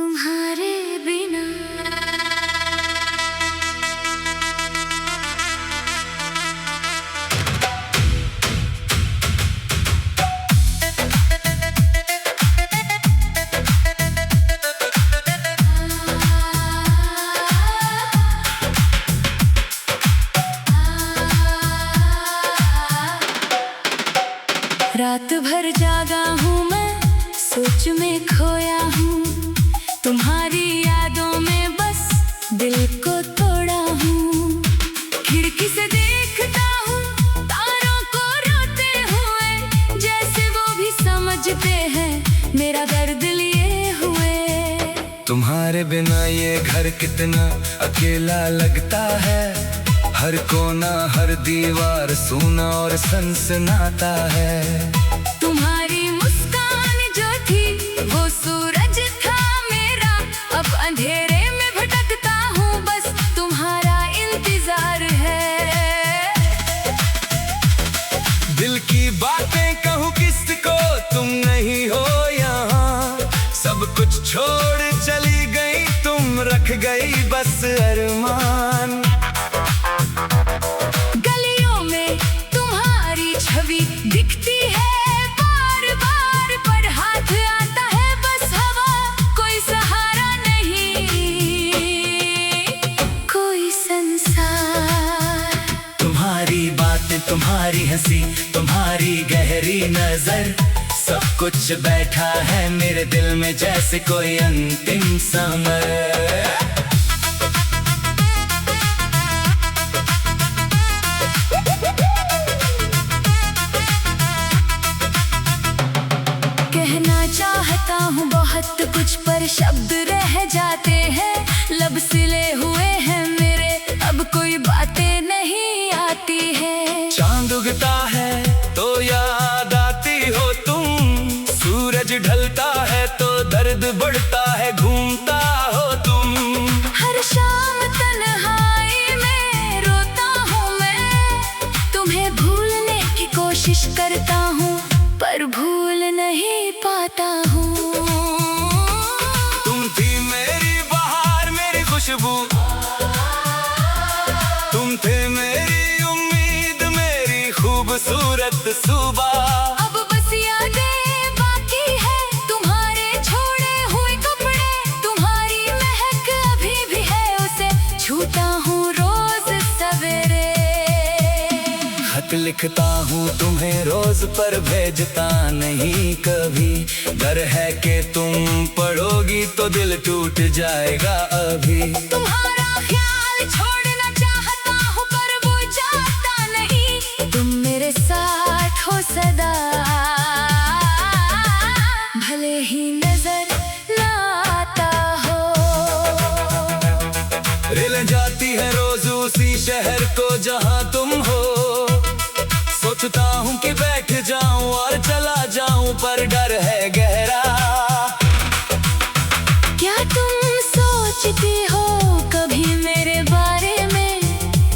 तुम्हारे बिना रात भर जागा हूँ मैं, सोच में खोया हूँ। तुम्हारी यादों में बस दिल को तोड़ा हूँ। खिड़की से देखता हूँ तारों को रोते हुए, जैसे वो भी समझते हैं मेरा दर्द लिए हुए। तुम्हारे बिना ये घर कितना अकेला लगता है। हर कोना हर दीवार सूना और सनसनाता है। तुम्हारी मुस्कान जो थी वो सूरज था मेरा, अब अंधेरे में भटकता हूँ, बस तुम्हारा इंतजार है। दिल की बातें कहूँ किसको, तुम नहीं हो यहाँ। सब कुछ छोड़ चली गई तुम, रख गई बस अरमान। गलियों में तुम्हारी छवि दिखती है बार बार, पर हाथ आता है बस हवा, कोई सहारा नहीं, कोई संसार। तुम्हारी बातें तुम्हारी हंसी तुम्हारी गहरी नजर, सब कुछ बैठा है मेरे दिल में जैसे कोई अंतिम समय। कहना चाहता हूँ बहुत कुछ पर शब्द रह जाते हैं, लब सिले हुए हैं मेरे, अब कोई बातें नहीं आती है। चांद उगता है तो याद आती हो तुम, सूरज ढलता है तो दर्द बढ़ता है, घूमता हो तुम। हर शाम तन्हाई में रोता हूँ मैं, तुम्हें भूलने की कोशिश करता हूँ, पर भूल नहीं पाता हूँ। तुम थी मेरी बहार मेरी खुशबू, तुम थे मेरी उम्मीद मेरी खूबसूरत सुबह। अब बस यादें बाकी है तुम्हारे छोड़े हुए कपड़े, तुम्हारी महक अभी भी है, उसे छूता हूँ रोज सवेरे। खत लिखता हूँ तुम्हें रोज पर भेजता नहीं कभी, डर है कि तुम पढ़ोगी तो दिल टूट जाएगा अभी। तुम्हारा ख्याल छोड़ना चाहता हूँ पर वो जाता नहीं, तुम मेरे साथ हो सदा, भले ही नजर ना आता हो। रेल जाती है रोज उसी शहर को जहाँ तुम हो, सोचता हूँ कि बैठ जाऊं और चला जाऊं, पर डर है गहरा। क्या तुम सोचती हो कभी मेरे बारे में,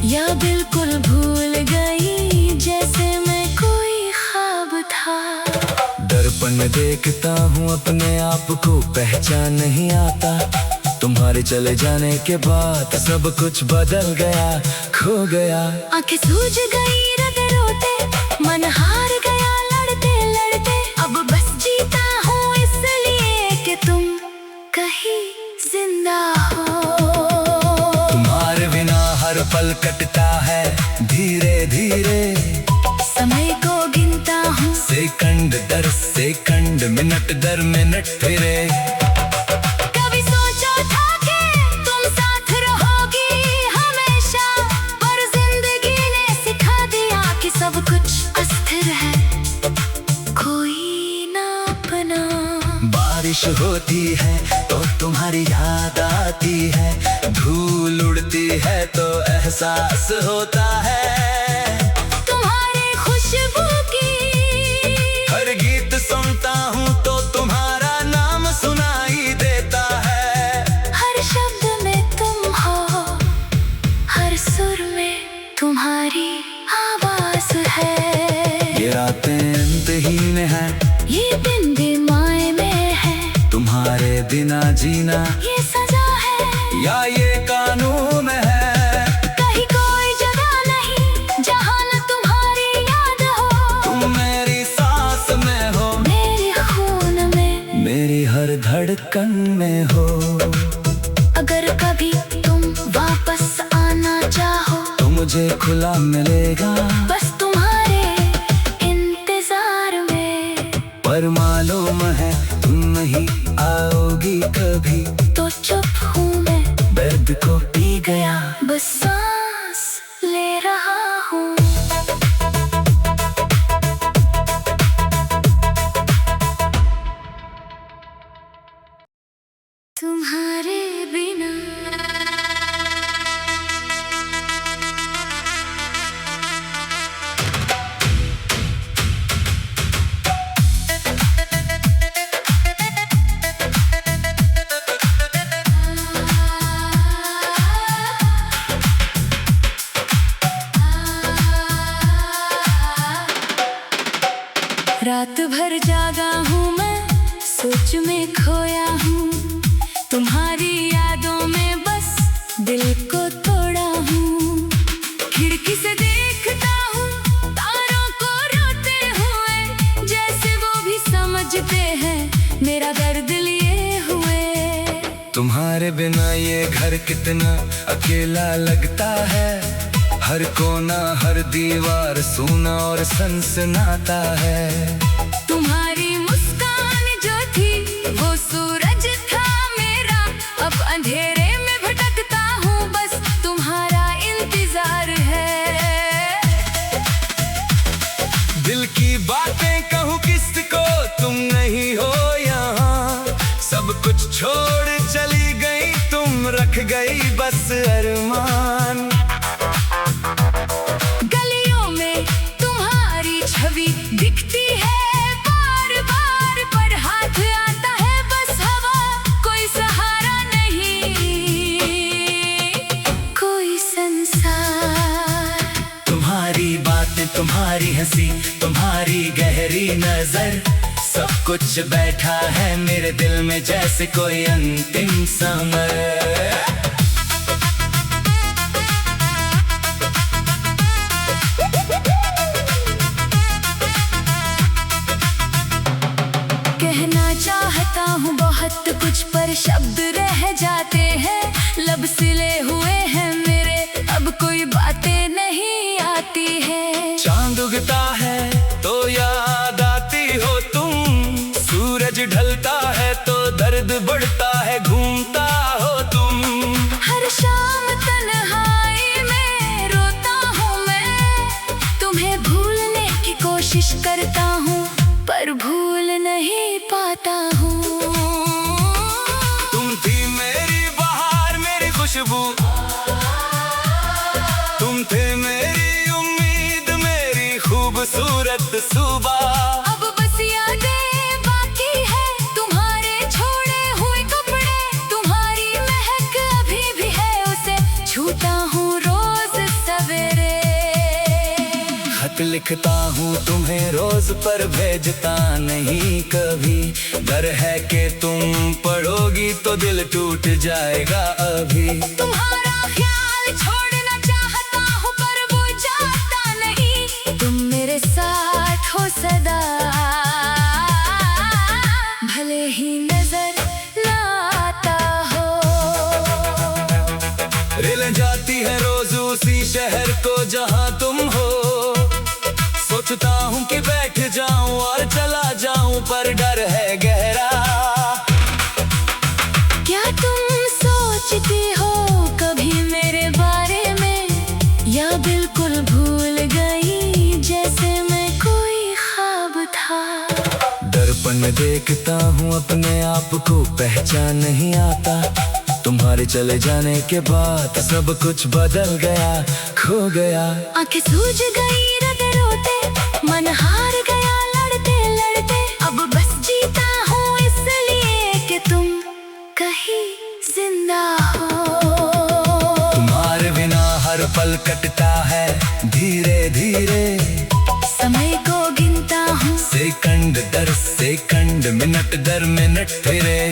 या बिल्कुल भूल गई जैसे मैं कोई ख्वाब था। दर्पण में देखता हूँ अपने आप को, पहचान नहीं आता। तुम्हारे चले जाने के बाद सब कुछ बदल गया, खो गया। आंखें सूज गई रोते रोते, मन हार गया लड़ते लड़ते, अब बस जीता हूँ इसलिए कि तुम कहीं जिंदा हो। तुम्हारे बिना हर पल कटता है धीरे धीरे, समय को गिनता हूँ सेकंड दर सेकंड मिनट दर मिनट फिरे। कभी सोचा था कि तुम साथ रहोगी हमेशा, पर जिंदगी ने सिखा दिया कि सब कुछ अस्थिर है, कोई ना अपना। बारिश होती है तो तुम्हारी याद आती है, धूल उड़ती है तो एहसास होता है तुम्हारे खुशबू की। हर गीत सुनता हूँ तो तुम्हारा नाम सुनाई देता है, हर शब्द में तुम हो, हर सुर में तुम्हारी आवाज है। ये रातें अंतहीन हैं, ये दिन भी माय में है, तुम्हारे बिना जीना ये सजा है या ये कानून है। कहीं कोई जगह नहीं जहाँ न तुम्हारी याद हो। तुम मेरी सांस में हो, मेरे खून में, मेरी हर धड़कन में हो। अगर कभी तुम वापस आना चाहो तो मुझे खुला मिलेगा बस तुम्हारे इंतजार में। पर मालूम है तुम नहीं आओगी कभी, तो चुप हूँ मैं, दर्द को पी गया बस सांस ले रहा हूँ। तुम्हारे बिना रात भर जागा हूँ मैं, सोच में खोया हूँ। तुम्हारी यादों में बस दिल को तोड़ा हूँ। खिड़की से देखता हूँ तारों को रोते हुए, जैसे वो भी समझते हैं मेरा दर्द लिए हुए। तुम्हारे बिना ये घर कितना अकेला लगता है। हर कोना हर दीवार सूना और सनसनाता है। तुम्हारी मुस्कान जो थी वो सूरज था मेरा, अब अंधेरे में भटकता हूँ, बस तुम्हारा इंतजार है। दिल की बातें कहूँ किसको, तुम नहीं हो यहाँ। सब कुछ छोड़ चली गई तुम, रख गई बस अरमान। गलियों में तुम्हारी छवि दिखती है बार बार, पर हाथ आता है बस हवा, कोई सहारा नहीं, कोई संसार। तुम्हारी बातें, तुम्हारी हंसी, तुम्हारी गहरी नजर, सब कुछ बैठा है मेरे दिल में जैसे कोई अंतिम समय। कहना चाहता हूँ बहुत कुछ पर शब्द रह जाते हैं, लब सिले हुए हैं मेरे, अब कोई बातें नहीं आती है। चांद उगता है तो याद आती हो तुम, सूरज ढलता है तो दर्द बढ़ता है, घूमता हो तुम। हर शाम तन्हाई में रोता हूँ मैं, तुम्हें भूलने की कोशिश करता हूँ, पर भूल नहीं पाता हूँ। तुम थी मेरी बहार, मेरी खुशबू, तुम थे मेरी उम्मीद, मेरी खूबसूरत सुबह। अब बस यादें बाकी है तुम्हारे छोड़े हुए कपड़े, तुम्हारी महक अभी भी है, उसे छूता हूँ रोज सवेरे। खत लिखता हूँ तुम्हें रोज पर भेजता नहीं कभी, डर है कि तुम पढ़ोगी तो दिल टूट जाएगा अभी। तुम्हारा ख्याल छोड़ना चाहता हूँ पर वो जाता नहीं, तुम मेरे साथ हो सदा, भले ही नजर ना आता हो। रेल जाती है रोज उसी शहर को जहाँ तुम हो, सोचता हूँ कि बैठ जाऊं और चला जाऊं, पर डर है गहरा। क्या तुम सोचती हो कभी मेरे बारे में, या बिल्कुल भूल गई जैसे मैं कोई ख्वाब था। दर्पण में देखता हूँ अपने आप को, पहचान नहीं आता। तुम्हारे चले जाने के बाद सब कुछ बदल गया, खो गया। आंखें सूज गई रोते रोते, मन हार गया लड़ते लड़ते, अब बस जीता हूँ इसलिए कि तुम कहीं जिंदा हो। तुम्हारे बिना हर पल कटता है धीरे धीरे, समय को गिनता हूँ सेकंड दर सेकंड, मिनट दर मिनट फिरे।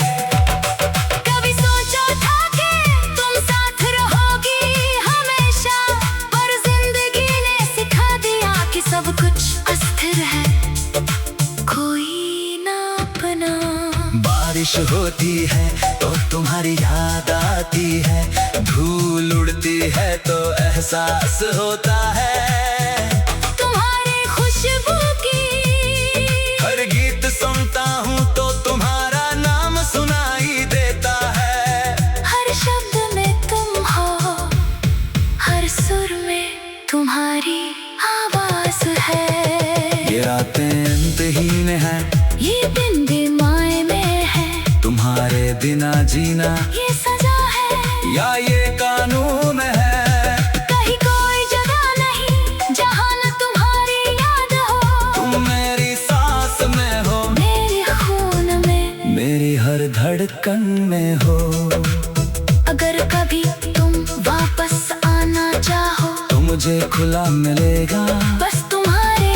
होती है तो तुम्हारी याद आती है, धूल उड़ती है तो एहसास होता है तुम्हारी खुशबू की। हर गीत सुनता हूँ तो तुम्हारा नाम सुनाई देता है। हर शब्द में तुम हो, हर सुर में तुम्हारी आवाज है। ये रातें अंतहीन है, ये दिन भी मायने में है। तुम्हारे बिना जीना ये सजा है या ये कानून है। कहीं कोई जगह नहीं जहाँ न तुम्हारी याद हो। तुम मेरी सांस में हो, मेरे खून में, मेरी हर धड़कन में हो। अगर कभी तुम वापस आना चाहो तो मुझे खुला मिलेगा बस तुम्हारे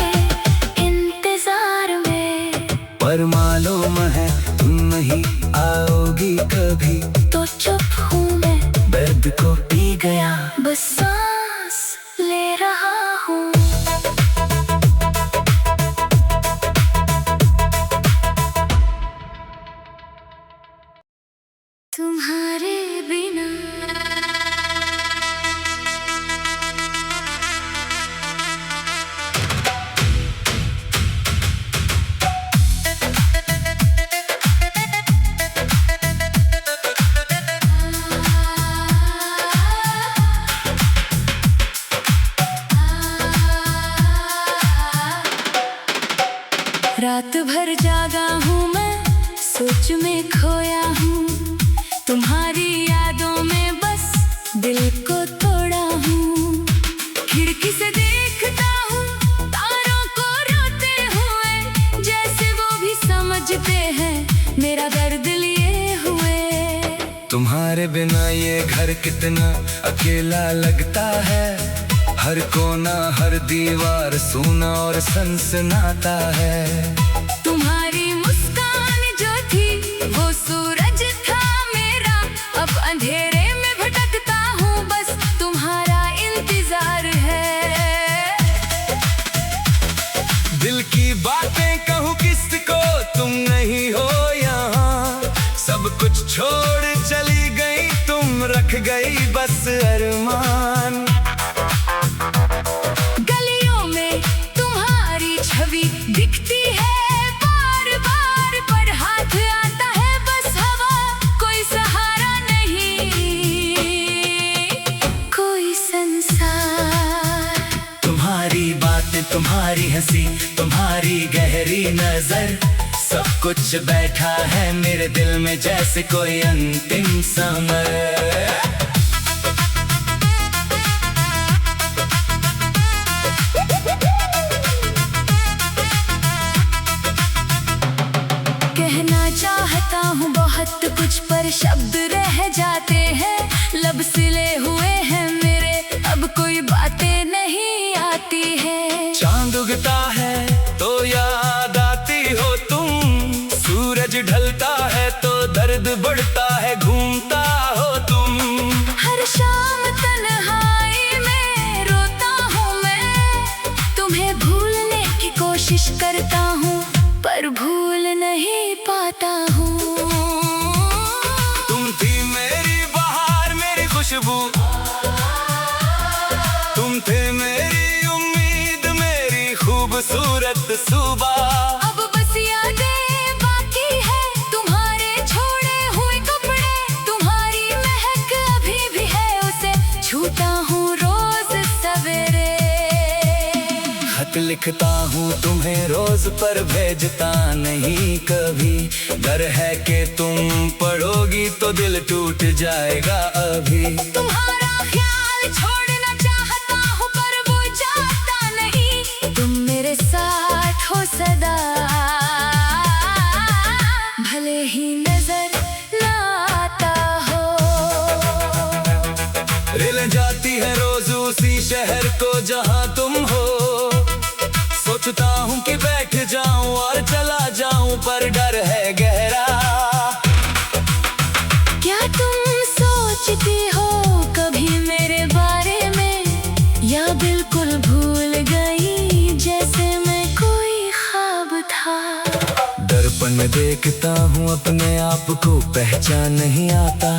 इंतजार में। पर मालूम है तुम नहीं आओगी कभी, तो चुप हूँ मैं, दर्द को पी गया बस सांस ले रहा हूँ। तुम्हारे बिना रात भर जागा हूँ मैं, सोच में खोया हूँ। तुम्हारी यादों में बस दिल को तोड़ा हूँ। खिड़की से देखता हूँ तारों को रोते हुए, जैसे वो भी समझते हैं मेरा दर्द लिए हुए। तुम्हारे बिना ये घर कितना अकेला लगता है। हर कोना हर दीवार सूना और सनसनाता है। तुम्हारी मुस्कान जो थी वो सूरज था मेरा, अब अंधेरे में भटकता हूँ, बस तुम्हारा इंतजार है। दिल की बातें कहूँ किसको, तुम नहीं हो यहाँ। सब कुछ छोड़ चली गई तुम, रख गई बस अरमान। गलियों में तुम्हारी छवि दिखती है बार बार, पर हाथ आता है बस हवा, कोई सहारा नहीं, कोई संसार। तुम्हारी बातें, तुम्हारी हंसी, तुम्हारी गहरी नजर, सब कुछ बैठा है मेरे दिल में जैसे कोई अंतिम समय। कहना चाहता हूँ बहुत कुछ पर शब्द रह जाते हैं, लब सिले हुए हैं मेरे, अब कोई बातें नहीं आती है। चांद उगता है तो याद आती हो तुम, सूरज ढलता है तो दर्द बढ़ता है, घूमता हो तुम। हर शाम तन्हाई में रोता हूँ मैं, तुम्हें भूलने की कोशिश करता हूँ, पर भूल नहीं पाता हूँ। तुम थी मेरी बहार, मेरी खुशबू, तुम थे मेरी उम्मीद, मेरी खूबसूरत सुबह। अब बस यादें बाकी है, तुम्हारे छोड़े हुए कपड़े, तुम्हारी महक अभी भी है, उसे छूता हूँ रोज सवेरे। खत लिखता हूँ तुम्हें रोज पर भेजता नहीं कभी, डर है कि तुम पढ़ोगी तो दिल टूट जाएगा अभी। तुम्हारा ख्याल छोड़ना चाहता हूँ पर वो जाता नहीं, तुम मेरे साथ हो सदा, भले ही नजर ना आता हो। रेल जाती है रोज उसी शहर को जहाँ तुम हो, सोचता हूँ कि बैठ जाऊं और चला जाऊं, पर डर है गहरा। क्या तुम सोचती हो कभी मेरे बारे में, या बिल्कुल भूल गई जैसे मैं कोई ख्वाब था। दर्पण मैं देखता हूँ अपने आप को पहचान नहीं आता।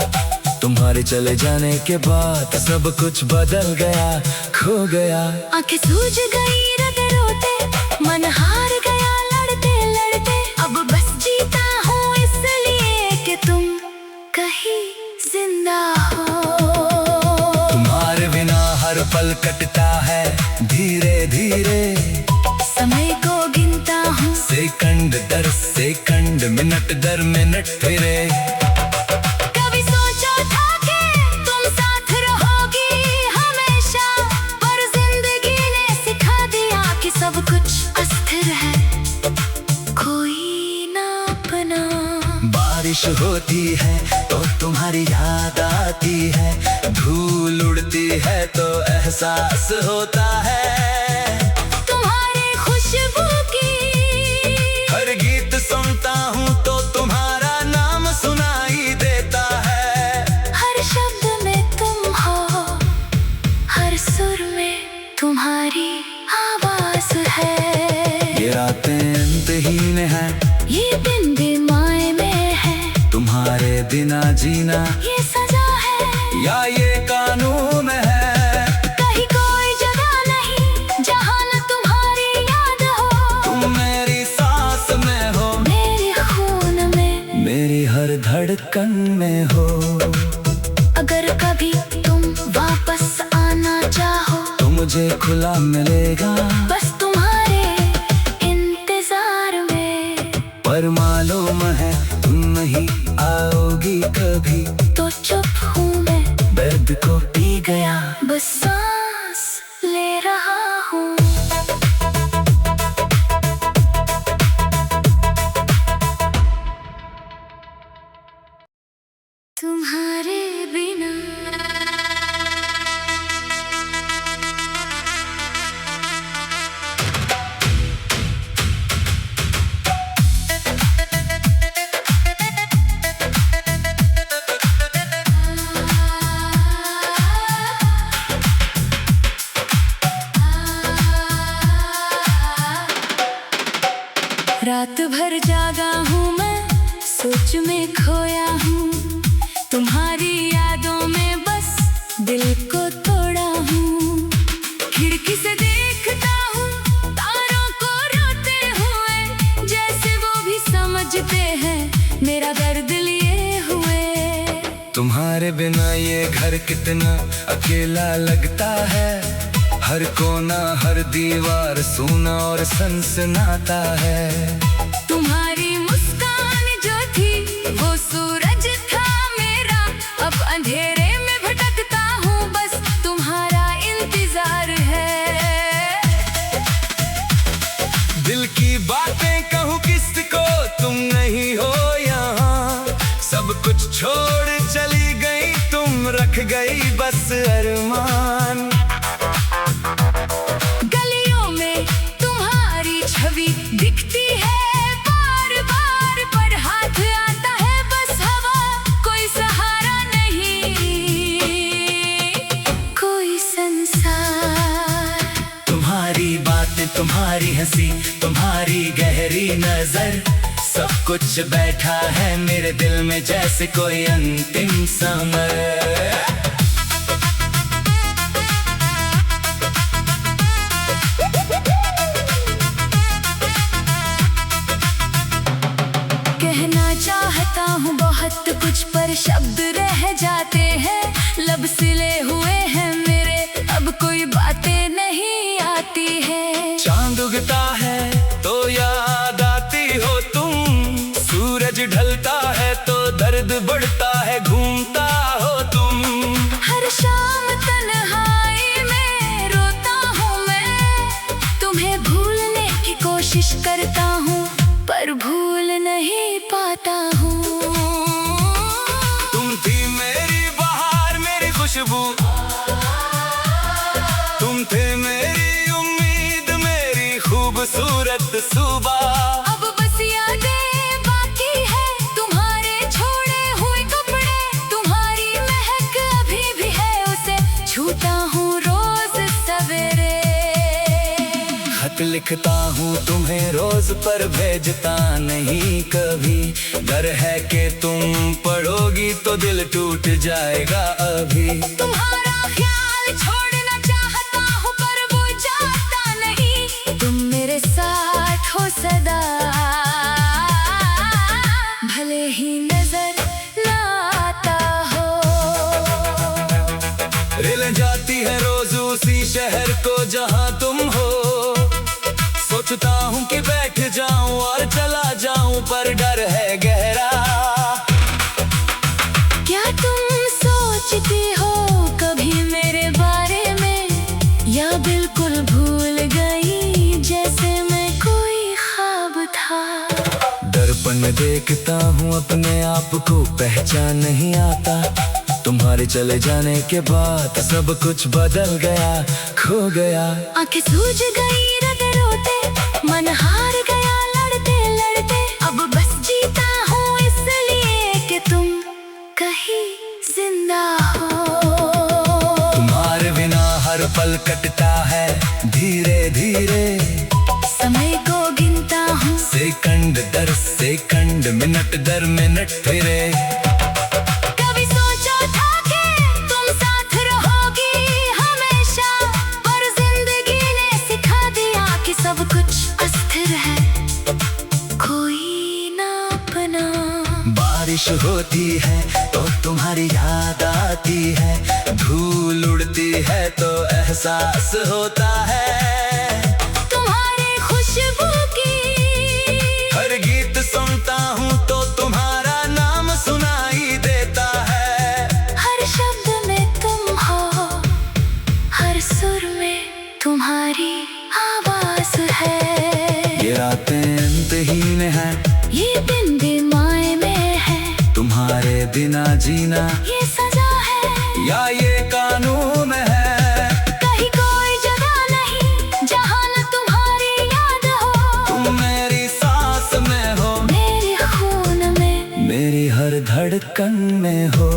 तुम्हारे चले जाने के बाद सब कुछ बदल गया, खो गया। आंखें सूज गई रोते रोते, मन हार गया लड़ते लड़ते। अब बस जीता हूँ इसलिए कि तुम कहीं जिंदा हो। तुम्हारे बिना हर पल कटता है धीरे धीरे, समय को गिनता हूँ सेकंड दर सेकंड, मिनट दर मिनट फिरे। कभी सोचा था कि तुम साथ रहोगी हमेशा, पर जिंदगी ने सिखा दिया कि सब कुछ अस्थिर है, कोई ना अपना। बारिश होती है तो तुम्हारी याद आती है, धूल उड़ती है तो एहसास होता है तुम्हारी खुशबू की। हर गीत सुनता हूँ तो तुम्हारा नाम सुनाई देता है। हर शब्द में तुम हो, हर सुर में तुम्हारी आवाज है। ये रातें अंतहीन हैं, ये दिन भी माय में है, तुम्हारे बिना जीना ये सजा है या ये कानून है। कहीं कोई जगह नहीं जहाँ न तुम्हारी याद हो। तुम मेरी सांस में हो, मेरे खून में, मेरी हर धड़कन में हो। अगर कभी तुम वापस आना चाहो तो मुझे खुला मिलेगा बस तुम्हारे इंतजार में। पर मालूम है तुम नहीं आओगी कभी, तो चुप हूँ मैं, दर्द को पी गया, बस सांस ले रहा हूँ। तुम्हारे बिना रात भर जागा हूँ मैं, सोच में खोया हूँ। तुम्हारी यादों में बस दिल को तोड़ा हूँ। खिड़की से देखता हूँ तारों को रोते हुए, जैसे वो भी समझते हैं मेरा दर्द लिए हुए। तुम्हारे बिना ये घर कितना अकेला लगता है, हर कोना हर दीवार सूना और सनसनाता है। तुम्हारी मुस्कान जो थी वो सूरज था मेरा, अब अंधेरे में भटकता हूँ, बस तुम्हारा इंतजार है। दिल की बातें कहूँ किसको, तुम नहीं हो यहाँ। सब कुछ छोड़ चली गई तुम, रख गई बस अरमान। गलियों में तुम्हारी छवि दिखती है बार बार, पर हाथ आता है बस हवा, कोई सहारा नहीं, कोई संसार। तुम्हारी बातें, तुम्हारी हंसी, तुम्हारी गहरी नजर, सब कुछ बैठा है मेरे दिल में जैसे कोई अंतिम समय। कहना चाहता हूँ बहुत कुछ पर शब्द रह जाते हैं, लब सिले हुए हैं मेरे, अब कोई बातें नहीं आती है। चांद उगता है तो याद आती हो तुम, सूरज ढलता है तो दर्द बढ़ता है, घूमता हो तुम। हर शाम तन्हाई में रोता हूँ मैं, तुम्हें भूलने की कोशिश करता हूँ, पर भूल नहीं पाता हूँ। तुम थी मेरी बहार, मेरी खुशबू, तुम थे मेरी उम्मीद, मेरी खूबसूरत सुबह। अब बस यादें बाकी है तुम्हारे छोड़े हुए कपड़ों खत लिखता हूँ तुम्हें रोज पर भेजता नहीं कभी। डर है कि तुम पढ़ोगी तो दिल टूट जाएगा अभी। तुम्हारा ख्याल छोड़ना चाहता हूँ पर वो जाता नहीं। तुम मेरे साथ हो सदा, भले ही नजर ना आता हो। रेल जाती है रोज उसी शहर को जहाँ तुम हो। सोचता हूँ कि बैठ जाऊं और चला जाऊं पर डर है गहरा। क्या तुम सोचती हो कभी मेरे बारे में, या बिल्कुल भूल गई जैसे मैं कोई ख्वाब था। दर्पण में देखता हूँ अपने आप को, पहचान नहीं आता। तुम्हारे चले जाने के बाद सब कुछ बदल गया, खो गया। आंखें सूज गई रोते रोते, मन हार गया लड़ते लड़ते। अब बस जीता हूँ इसलिए कि तुम कहीं जिंदा हो। तुम्हारे बिना हर पल कटता है धीरे धीरे। समय को गिनता हूँ सेकंड दर सेकंड, मिनट दर मिनट फिरे। कभी सोचा था कि तुम साथ रहोगी हमेशा, पर जिंदगी ने सिखा दिया कि सब कुछ अस्थिर है, कोई ना अपना। बारिश होती है तो तुम्हारी याद आती है, धूल उड़ती है तो एहसास होता है। तुम्हारे खुशबू की हर गीत सुनता हूँ तो तुम्हारा नाम सुनाई देता है। हर शब्द में तुम हो, हर सुर में तुम्हारी आवाज है। ये रातें अंतहीन है, ये दिन भी माय में है। तुम्हारे बिना जीना ये सजा है या ये कानून है। कहीं कोई जगह नहीं जहाँ न तुम्हारी याद हो। तुम मेरी सांस में हो, मेरे खून में, मेरी हर धड़कन में हो।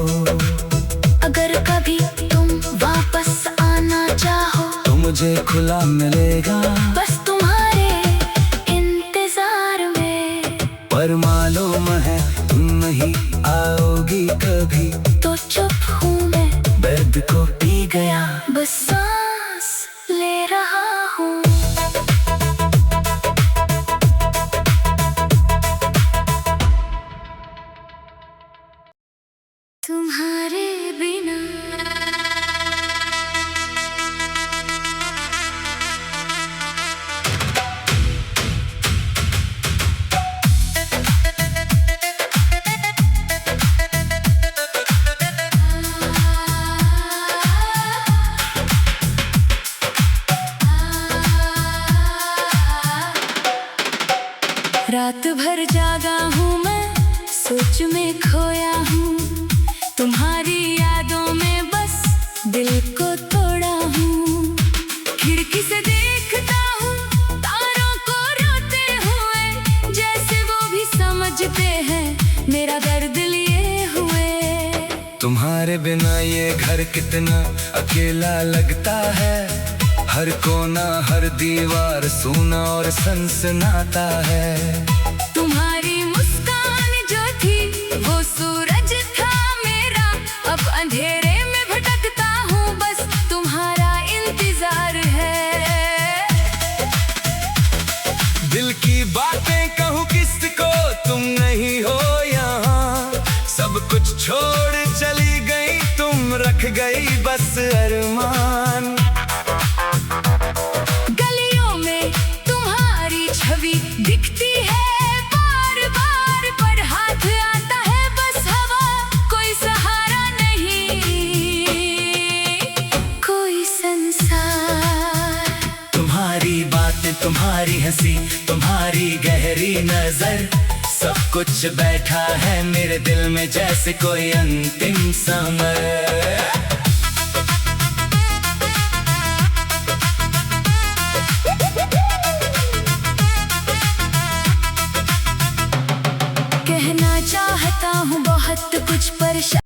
अगर कभी तुम वापस आना चाहो तो मुझे खुला मिलेगा बस तुम्हारे इंतजार में। पर मालूम है तुम नहीं आओगी कभी, तो चुप हूँ मैं, बेद को पी गया, बस सांस ले रहा हूँ। तुम्हारे बिना रात भर जागा हूँ मैं, सोच में खोया हूँ। तुम्हारी यादों में बस दिल को तोड़ा हूँ। खिड़की से देखता हूँ तारों को रोते हुए, जैसे वो भी समझते हैं मेरा दर्द लिए हुए। तुम्हारे बिना ये घर कितना अकेला लगता है। हर कोना हर दीवार सूना और सनसनाता है। तुम्हारी मुस्कान जो थी वो सूरज था मेरा, अब अंधेरे में भटकता हूँ, बस तुम्हारा इंतजार है। दिल की बातें कहूँ किसको, तुम नहीं हो यहाँ। सब कुछ छोड़ चली गई तुम, रख गई बस अरमान। गलियों में तुम्हारी छवि दिखती है बार बार, पर हाथ आता है बस हवा, कोई सहारा नहीं, कोई संसार। तुम्हारी बातें, तुम्हारी हंसी, तुम्हारी गहरी नजर, सब कुछ बैठा है मेरे दिल में जैसे कोई अंतिम समय।